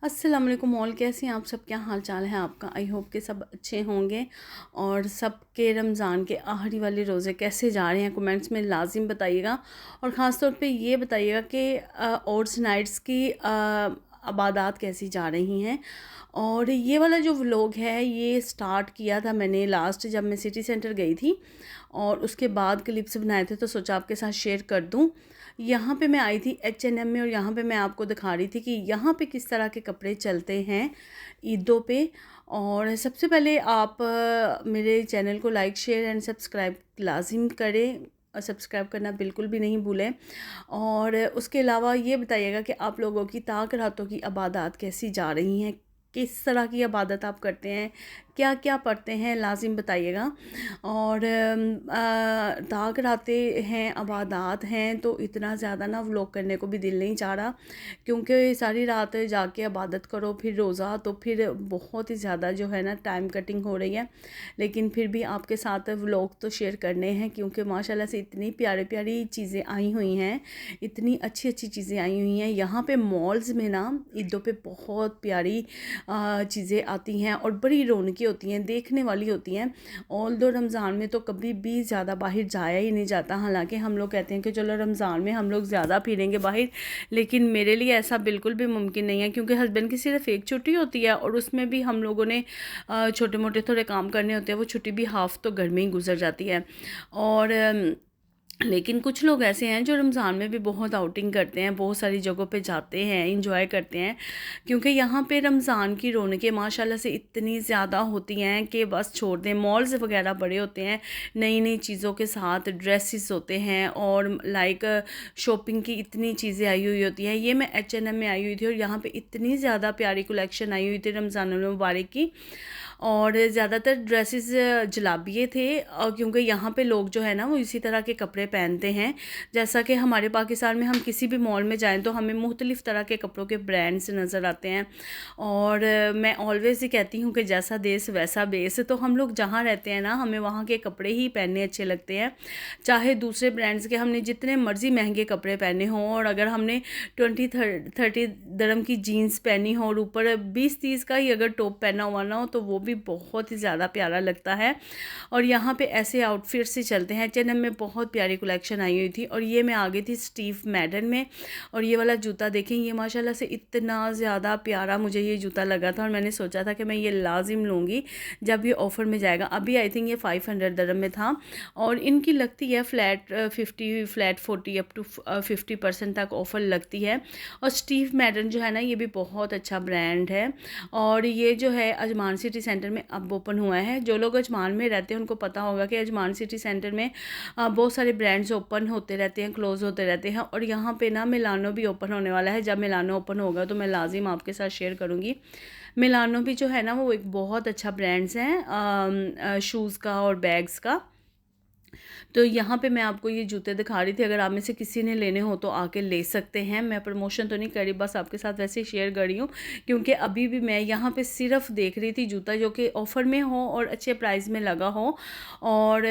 अस्सलाम वालेकुम ऑल, कैसे हैं आप सब? क्या हाल चाल है आपका? आई होप के सब अच्छे होंगे। और सबके रमज़ान के आखिरी वाले रोज़े कैसे जा रहे हैं कमेंट्स में लाजिम बताइएगा। और ख़ास तौर पे ये बताइएगा कि ओट्स नाइट्स की इबादत कैसी जा रही हैं। और ये वाला जो व्लॉग है ये स्टार्ट किया था मैंने लास्ट जब मैं सिटी सेंटर गई थी, और उसके बाद क्लिप्स बनाए थे तो सोचा आपके साथ शेयर कर दूं। यहाँ पे मैं आई थी H&M में, और यहाँ पे मैं आपको दिखा रही थी कि यहाँ पे किस तरह के कपड़े चलते हैं ईदों पे। और सबसे पहले आप मेरे चैनल को लाइक शेयर एंड सब्सक्राइब लाजिम करें, और सब्सक्राइब करना बिल्कुल भी नहीं भूलें। और उसके अलावा ये बताइएगा कि आप लोगों की ताक रातों की इबादत कैसी जा रही हैं, किस तरह की इबादत आप करते हैं, क्या क्या पढ़ते हैं, लाजिम बताइएगा। और ताक रातें हैं, इबादत हैं, तो इतना ज़्यादा ना व्लॉग करने को भी दिल नहीं चाह रहा, क्योंकि सारी रात जाके इबादत करो फिर रोज़ा, तो फिर बहुत ही ज़्यादा जो है ना टाइम कटिंग हो रही है। लेकिन फिर भी आपके साथ व्लॉग तो शेयर करने हैं, क्योंकि माशाल्लाह से इतनी प्यारी प्यारी चीज़ें आई हुई हैं, इतनी अच्छी अच्छी चीज़ें आई हुई हैं। यहाँ पे मॉल्स में ना ईदों पे बहुत प्यारी चीज़ें आती हैं और बड़ी रौनकी होती हैं, देखने वाली होती हैं। ऑल दो रमज़ान में तो कभी भी ज़्यादा बाहर जाया ही नहीं जाता। हालांकि हम लोग कहते हैं कि चलो रमज़ान में हम लोग ज़्यादा फिरेंगे बाहर, लेकिन मेरे लिए ऐसा बिल्कुल भी मुमकिन नहीं है, क्योंकि हस्बैंड की सिर्फ एक छुट्टी होती है, और उसमें भी हम लोगों ने छोटे मोटे थोड़े काम करने होते हैं। वो छुट्टी भी हाफ़ तो घर में ही गुजर जाती है। और लेकिन कुछ लोग ऐसे हैं जो रमज़ान में भी बहुत आउटिंग करते हैं, बहुत सारी जगहों पे जाते हैं, इंजॉय करते हैं, क्योंकि यहाँ पे रमज़ान की रौनकें माशाल्लाह से इतनी ज़्यादा होती हैं कि बस छोड़ दें। मॉल्स वगैरह बड़े होते हैं, नई नई चीज़ों के साथ ड्रेसेस होते हैं, और लाइक शॉपिंग की इतनी चीज़ें आई हुई होती हैं। ये मैं H&M में आई हुई थी, और यहाँ पर इतनी ज़्यादा प्यारी कलेक्शन आई हुई थी रमज़ान मुबारक की। और ज़्यादातर ड्रेसेस जलाबिये थे, क्योंकि यहाँ पे लोग जो है ना वो इसी तरह के कपड़े पहनते हैं। जैसा कि हमारे पाकिस्तान में हम किसी भी मॉल में जाएं तो हमें मुख्तलिफ़ तरह के कपड़ों के ब्रांड्स नज़र आते हैं। और मैं ऑलवेज़ ही कहती हूँ कि जैसा देश वैसा बेस। तो हम लोग जहाँ रहते हैं ना, हमें वहाँ के कपड़े ही पहनने अच्छे लगते हैं, चाहे दूसरे ब्रांड्स के हमने जितने मर्ज़ी महंगे कपड़े पहने हों। और अगर हमने 20-30 दरम की जीन्स पहनी हो और ऊपर 20-30 का ही अगर टॉप पहना हुआ ना हो, तो वो भी बहुत ही ज़्यादा प्यारा लगता है। और यहाँ पे ऐसे आउटफिट्स ही चलते हैं। H&M में बहुत प्यारी कलेक्शन आई हुई थी, और ये मैं आ गई थी स्टीव मैडन में। और ये वाला जूता देखें, ये माशाल्लाह से इतना ज़्यादा प्यारा मुझे ये जूता लगा था, और मैंने सोचा था कि मैं ये लाजिम लूँगी जब ये ऑफ़र में जाएगा। अभी आई थिंक ये 500 दरम में था, और इनकी लगती है फ्लैट 50 फ्लैट 40 अप टू 50% तक ऑफ़र लगती है। और स्टीव मैडन जो है ना, ये भी बहुत अच्छा ब्रांड है, और ये जो है अजमान सिटी सेंटर में अब ओपन हुआ है। जो लोग अजमान में रहते हैं उनको पता होगा कि अजमान सिटी सेंटर में बहुत सारे ब्रांड्स ओपन होते रहते हैं, क्लोज़ होते रहते हैं। और यहाँ पे ना मिलानो भी ओपन होने वाला है। जब मिलानो ओपन होगा तो मैं लाजिम आपके साथ शेयर करूँगी। मिलानो भी जो है ना वो एक बहुत अच्छा ब्रांड्स है शूज़ का और बैग्स का। तो यहाँ पे मैं आपको ये जूते दिखा रही थी, अगर आप में से किसी ने लेने हो तो आके ले सकते हैं। मैं प्रमोशन तो नहीं कर रही, बस आपके साथ वैसे ही शेयर कर रही हूँ, क्योंकि अभी भी मैं यहाँ पे सिर्फ देख रही थी जूता जो कि ऑफ़र में हो और अच्छे प्राइस में लगा हो। और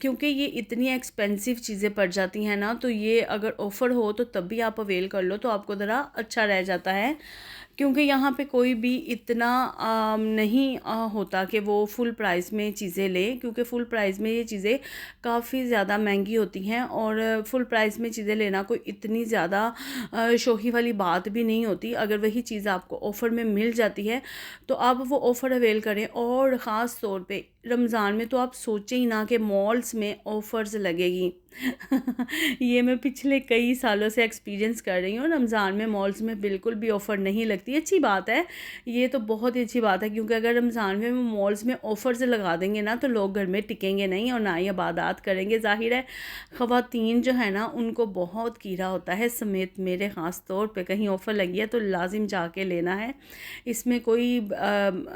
क्योंकि ये इतनी एक्सपेंसिव चीज़ें पड़ जाती हैं ना, तो ये अगर ऑफ़र हो तो तब भी आप अवेल कर लो, तो आपको ज़रा अच्छा रह जाता है। क्योंकि यहाँ पे कोई भी इतना नहीं होता कि वो फुल प्राइस में चीज़ें ले, क्योंकि फुल प्राइस में ये चीज़ें काफ़ी ज़्यादा महंगी होती हैं। और फुल प्राइस में चीज़ें लेना कोई इतनी ज़्यादा शोखी वाली बात भी नहीं होती। अगर वही चीज़ आपको ऑफ़र में मिल जाती है तो आप वो ऑफ़र अवेल करें। और ख़ास तौर पे रमज़ान में तो आप सोचें ही ना कि मॉल्स में ऑफ़र्स लगेगी। ये मैं पिछले कई सालों से एक्सपीरियंस कर रही हूँ। रमज़ान में मॉल्स में बिल्कुल भी ऑफ़र नहीं लगती। अच्छी बात है, ये तो बहुत ही अच्छी बात है, क्योंकि अगर रमज़ान में मॉल्स में ऑफ़र्स लगा देंगे ना तो लोग घर में टिकेंगे नहीं और ना ही इबादत करेंगे। ज़ाहिर है ख़वातीन जो है ना उनको बहुत कीड़ा होता है, समेत मेरे ख़ास तौर पे। कहीं ऑफ़र लगी है तो लाजिम जाके लेना है, इसमें कोई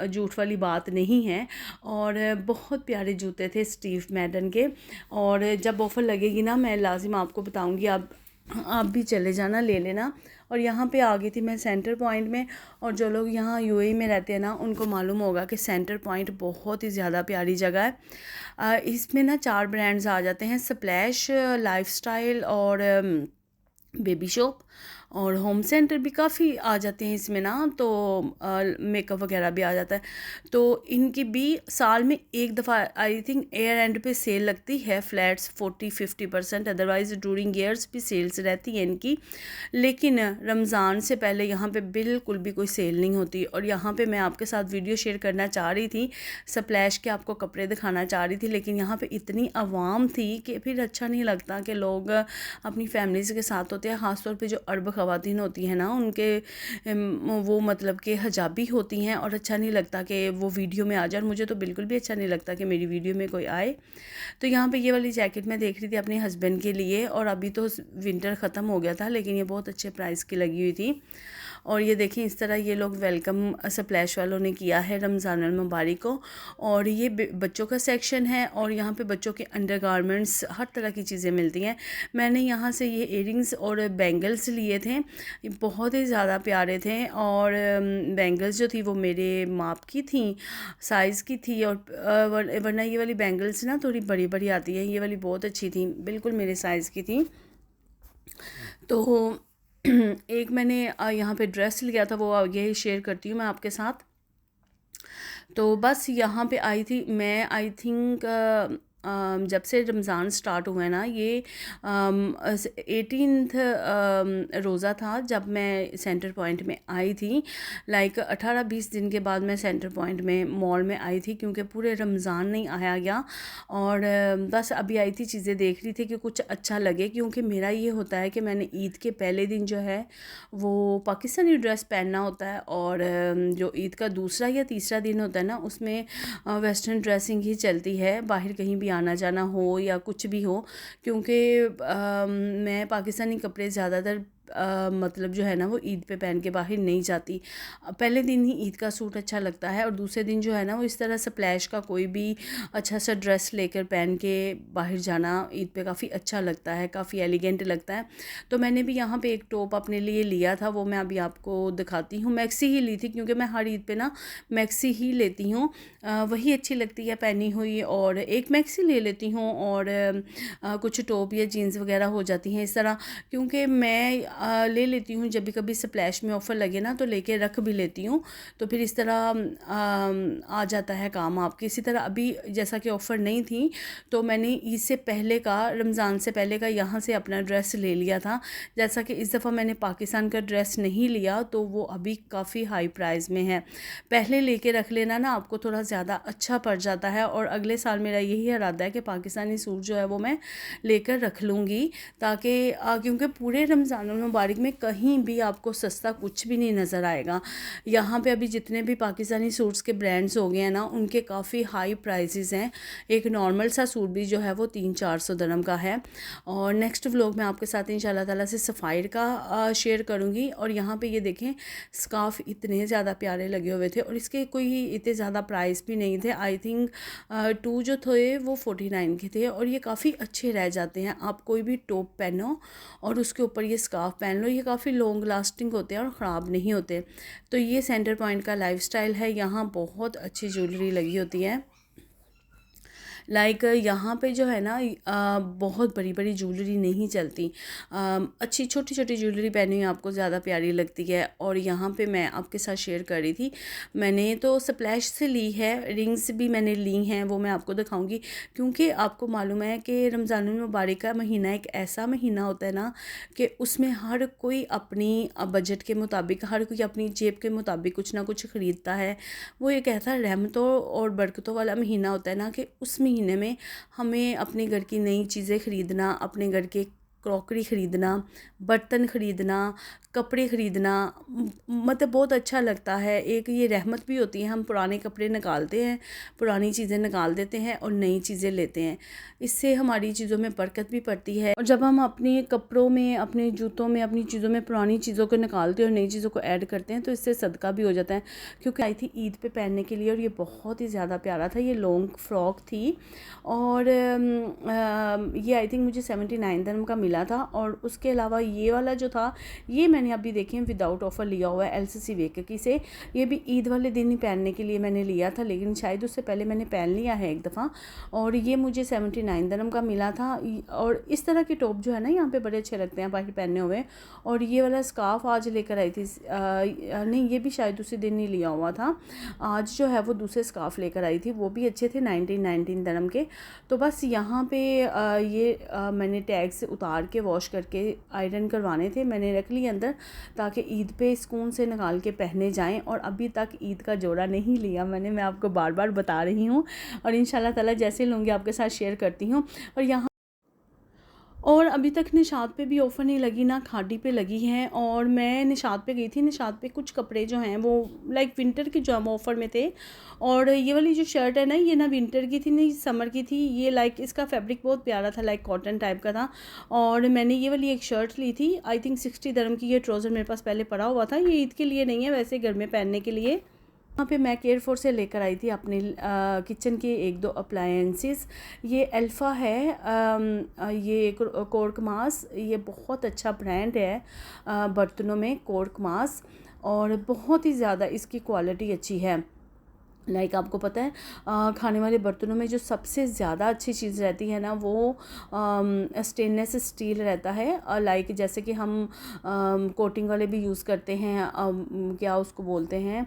झूठ वाली बात नहीं है। और बहुत प्यारे जूते थे स्टीव मैडन के, और जब ऑफ़र लगेगी ना मैं लाजिम आपको बताऊंगी, आप भी चले जाना, ले लेना। और यहाँ पे आ गई थी मैं सेंटर पॉइंट में। और जो लोग यहाँ यूएई में रहते हैं ना उनको मालूम होगा कि सेंटर पॉइंट बहुत ही ज़्यादा प्यारी जगह है। इसमें ना 4 ब्रांड्स आ जाते हैं, स्प्लैश, लाइफस्टाइल और बेबी शॉप। और होम सेंटर भी काफ़ी आ जाते हैं इसमें ना, तो मेकअप वगैरह भी आ जाता है। तो इनकी भी साल में एक दफ़ा आई थिंक ईयर एंड पे सेल लगती है, फ्लैट्स 40-50%, अदरवाइज़ ड्यूरिंग ईयर्स भी सेल्स रहती है इनकी। लेकिन रमज़ान से पहले यहाँ पे बिल्कुल भी कोई सेल नहीं होती। और यहाँ पे मैं आपके साथ वीडियो शेयर करना चाह रही थी, स्प्लैश के आपको कपड़े दिखाना चाह रही थी, लेकिन यहाँ पे इतनी आवाम थी कि फिर अच्छा नहीं लगता कि लोग अपनी फैमिलीज़ के साथ होते हैं। ख़ासतौर पे जो अरब ख़वातीन होती हैं ना, उनके वो मतलब कि हिजाबी होती हैं, और अच्छा नहीं लगता कि वो वीडियो में आ जाए। और मुझे तो बिल्कुल भी अच्छा नहीं लगता कि मेरी वीडियो में कोई आए। तो यहाँ पे ये वाली जैकेट मैं देख रही थी अपने हस्बैंड के लिए, और अभी तो विंटर ख़त्म हो गया था, लेकिन ये बहुत अच्छे प्राइस की लगी हुई थी। और ये देखें, इस तरह ये लोग वेलकम स्प्लैश वालों ने किया है रमज़ान अल मुबारक को। और ये बच्चों का सेक्शन है, और यहाँ पे बच्चों के अंडरगारमेंट्स, हर तरह की चीज़ें मिलती हैं। मैंने यहाँ से ये इयरिंग्स और बैंगल्स लिए थे, ये बहुत ही ज़्यादा प्यारे थे। और बैंगल्स जो थी वो मेरे माप की थी, साइज़ की थी। और वरना ये वाली बैंगल्स ना थोड़ी बड़ी बड़ी आती है, ये वाली बहुत अच्छी थी, बिल्कुल मेरे साइज़ की थी। तो एक मैंने यहाँ पे ड्रेस लिया था, वो यही शेयर करती हूँ मैं आपके साथ। तो बस यहाँ पे आई थी मैं, आई थिंक जब से रमज़ान स्टार्ट हुआ है ना, ये 18th रोज़ा था जब मैं सेंटर पॉइंट में आई थी। लाइक 18-20 दिन के बाद मैं सेंटर पॉइंट में मॉल में आई थी, क्योंकि पूरे रमज़ान नहीं आया गया। और बस अभी आई थी, चीज़ें देख रही थी कि कुछ अच्छा लगे, क्योंकि मेरा ये होता है कि मैंने ईद के पहले दिन जो है वो पाकिस्तानी ड्रेस पहनना होता है, और जो ईद का दूसरा या तीसरा दिन होता है ना, उसमें वेस्टर्न ड्रेसिंग ही चलती है, बाहर कहीं भी आना जाना हो या कुछ भी हो। क्योंकि मैं पाकिस्तानी कपड़े ज़्यादातर मतलब जो है ना वो ईद पे पहन के बाहर नहीं जाती। पहले दिन ही ईद का सूट अच्छा लगता है, और दूसरे दिन जो है ना वो इस तरह स्प्लैश का कोई भी अच्छा सा ड्रेस लेकर पहन के बाहर जाना ईद पे काफ़ी अच्छा लगता है, काफ़ी एलिगेंट लगता है। तो मैंने भी यहाँ पे एक टॉप अपने लिए लिया था, वो मैं अभी आपको दिखाती हूँ। मैक्सी ही ली थी, क्योंकि मैं हर ईद पे ना मैक्सी ही लेती हूँ, वही अच्छी लगती है पहनी हुई। और एक मैक्सी ले लेती हूँ, और कुछ टॉप या जीन्स वगैरह हो जाती हैं इस तरह। क्योंकि मैं ले लेती हूँ जब भी कभी स्प्लैश में ऑफ़र लगे ना, तो लेके रख भी लेती हूँ, तो फिर इस तरह आ जाता है काम आपके। इसी तरह अभी जैसा कि ऑफ़र नहीं थी, तो मैंने ईद से पहले का, रमज़ान से पहले का यहाँ से अपना ड्रेस ले लिया था। जैसा कि इस दफ़ा मैंने पाकिस्तान का ड्रेस नहीं लिया, तो वो अभी काफ़ी हाई प्राइस में है। पहले लेके रख लेना ना आपको थोड़ा ज़्यादा अच्छा पड़ जाता है। और अगले साल मेरा यही इरादा है कि पाकिस्तानी सूट जो है वो मैं लेकर रख लूँगी, ताकि क्योंकि पूरे रमज़ान मुबारक में कहीं भी आपको सस्ता कुछ भी नहीं नज़र आएगा। यहाँ पे अभी जितने भी पाकिस्तानी सूट्स के ब्रांड्स हो गए हैं ना, उनके काफ़ी हाई प्राइसेस हैं। एक नॉर्मल सा सूट भी जो है वो 300-400 दिरहम का है। और नेक्स्ट व्लॉग में आपके साथ इंशाल्लाह ताला से सफ़ायर का शेयर करूँगी। और यहाँ पे ये देखें, स्कार्फ इतने ज़्यादा प्यारे लगे हुए थे, और इसके कोई इतने ज़्यादा प्राइस भी नहीं थे। आई थिंक 2 जो थे वो 49 के थे, और ये काफ़ी अच्छे रह जाते हैं। आप कोई भी टॉप पहनो और उसके ऊपर ये स्कार्फ पहन लो, ये काफ़ी लॉन्ग लास्टिंग होते हैं और ख़राब नहीं होते। तो ये सेंटर पॉइंट का लाइफस्टाइल है, यहाँ बहुत अच्छी ज्वेलरी लगी होती है। लाइक यहाँ पे जो है ना बहुत बड़ी बड़ी ज्वेलरी नहीं चलती, अच्छी छोटी छोटी ज्वेलरी पहनी हुई आपको ज़्यादा प्यारी लगती है। और यहाँ पे मैं आपके साथ शेयर कर रही थी, मैंने तो स्प्लैश से ली है, रिंग्स भी मैंने ली हैं, वो मैं आपको दिखाऊंगी। क्योंकि आपको मालूम है कि रमज़ान मुबारक का महीना एक ऐसा महीना होता है ना कि उसमें हर कोई अपनी बजट के मुताबिक, हर कोई अपनी जेब के मुताबिक कुछ ना कुछ ख़रीदता है। वो एक ऐसा रहमतों और बरकतों वाला महीना होता है ना, कि उस महीने में हमें अपने घर की नई चीज़ें ख़रीदना, अपने घर के क्रॉकरी ख़रीदना, बर्तन ख़रीदना, कपड़े ख़रीदना, मतलब बहुत अच्छा लगता है। एक ये रहमत भी होती है, हम पुराने कपड़े निकालते हैं, पुरानी चीज़ें निकाल देते हैं और नई चीज़ें लेते हैं। इससे हमारी चीज़ों में बरकत भी पड़ती है। और जब हम अपने कपड़ों में, अपने जूतों में, अपनी चीज़ों में पुरानी चीज़ों को निकालते हैं और नई चीज़ों को ऐड करते हैं, तो इससे सदका भी हो जाता है। क्योंकि आई थी ईद पे पहनने के लिए, और ये बहुत ही ज़्यादा प्यारा था। ये लॉन्ग फ्रॉक थी, और ये आई थिंक मुझे 79 दिरहम का मिला मिला था। और उसके अलावा ये वाला जो था ये मैंने अभी देखें विदाउट ऑफ़र लिया हुआ है LCC वेककी से। ये भी ईद वाले दिन ही पहनने के लिए मैंने लिया था, लेकिन शायद उससे पहले मैंने पहन लिया है एक दफ़ा, और ये मुझे 79 दिरहम का मिला था। और इस तरह के टॉप जो है ना यहाँ पे बड़े अच्छे लगते हैं बाहर पहने हुए। और ये वाला स्कार्फ आज लेकर आई थी, नहीं ये भी शायद उसी दिन ही लिया हुआ था। आज जो है वो दूसरे स्कार्फ लेकर आई थी, वो भी अच्छे थे 19 दिरहम के। तो बस यहाँ पे मैंने टैग से उतार के वॉश करके आयरन करवाने थे, मैंने रख लिए अंदर ताकि ईद पे सुकून से निकाल के पहने जाएं। और अभी तक ईद का जोड़ा नहीं लिया मैं आपको बार बार बता रही हूँ, और इंशाल्लाह ताला जैसे लूँगी आपके साथ शेयर करती हूँ। और यहाँ और अभी तक निशात पे भी ऑफ़र नहीं लगी, ना खादी पे लगी है। और मैं निशात पे गई थी, निशात पे कुछ कपड़े जो हैं वो लाइक विंटर के जो हम ऑफ़र में थे। और ये वाली जो शर्ट है ना, ये ना विंटर की थी नहीं समर की थी। ये लाइक इसका फैब्रिक बहुत प्यारा था, लाइक कॉटन टाइप का था। और मैंने ये वाली एक शर्ट ली थी, आई थिंक 60 दिरहम की। ये ट्राउज़र मेरे पास पहले पड़ा हुआ था, ये ईद के लिए नहीं है, वैसे घर में पहनने के लिए। वहाँ पे मैं केयर फोर से लेकर आई थी अपने किचन के 1-2 अप्लायंसेस। ये अल्फ़ा है, ये कोर्क मास, ये बहुत अच्छा ब्रांड है बर्तनों में, कोर्क मास। और बहुत ही ज़्यादा इसकी क्वालिटी अच्छी है। लाइक आपको पता है खाने वाले बर्तनों में जो सबसे ज़्यादा अच्छी चीज़ रहती है ना, वो स्टेनलेस स्टील रहता है। लाइक जैसे कि हम कोटिंग वाले भी यूज़ करते हैं, क्या उसको बोलते हैं,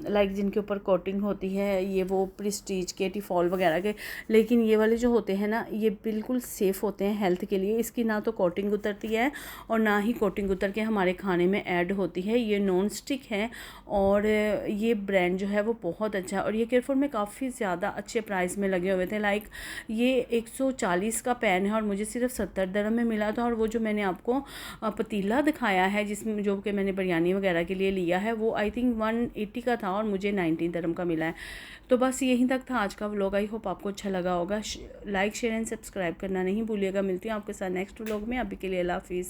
लाइक जिनके ऊपर कोटिंग होती है, ये वो प्रेस्टीज के, टिफॉल वगैरह के। लेकिन ये वाले जो होते हैं ना, ये बिल्कुल सेफ़ होते हैं हेल्थ के लिए। इसकी ना तो कोटिंग उतरती है और ना ही कोटिंग उतर के हमारे खाने में ऐड होती है। ये नॉन स्टिक है और ये ब्रांड जो है वो बहुत अच्छा है। और ये केयरफुल में काफ़ी ज़्यादा अच्छे प्राइस में लगे हुए थे। लाइक ये 140 का पैन है और मुझे सिर्फ 70 दिरहम में मिला था। और वो जो मैंने आपको पतीला दिखाया है जिसमें जो कि मैंने बिरयानी वगैरह के लिए लिया है, वो आई थिंक 180 का था और मुझे 19 दिरहम का मिला है। तो बस यहीं तक था आज का व्लॉग। आई होप आपको अच्छा लगा होगा। लाइक शेयर एंड सब्सक्राइब करना नहीं भूलिएगा। मिलती हूँ आपके साथ नेक्स्ट व्लॉग में। अभी के लिए अल्लाह हाफिज़।